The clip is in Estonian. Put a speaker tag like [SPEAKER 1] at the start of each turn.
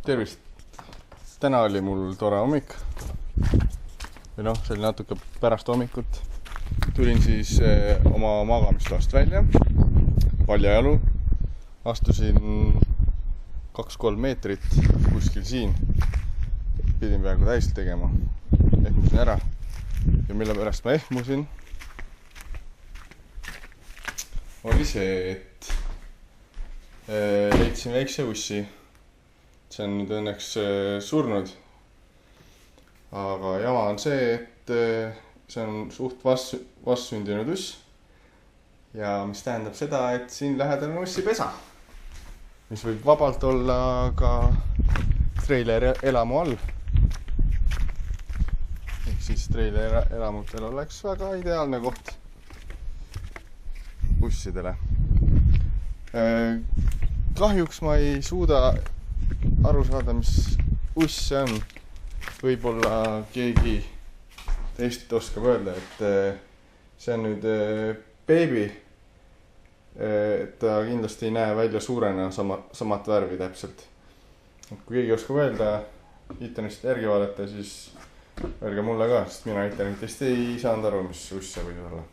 [SPEAKER 1] Tervist! Täna oli mul tore hommik. Või noh, see oli natuke pärast hommikut. Tulin siis oma magamistoast välja. Paljajalu. Astusin 2-3 meetrit kuskil siin. Pidin peaaegu täis tegema. Ehmusin ära. Ja mille pärast ma ehmusin, oli see, et leidsin väikse ussi. See on nüüd õnneks surnud. Aga jama on see, et see on suht vastsündinud uss. Ja mis tähendab seda, et siin lähedal on ussipesa. Mis võib vabalt olla ka treileri elamu all. Ehk siis treileri elamutel oleks väga ideaalne koht ussidele. Kahjuks ma ei suuda aru saada, mis uss see on. Võib-olla keegi teist oskab öelda, et see on nüüd beebi. Ta kindlasti ei näe välja suurena samat värvi täpselt. Kui keegi oskab öelda, internetist järgi vaadata, siis öelge mulle ka, sest mina internetist ei saanud aru, mis uss see võib olla.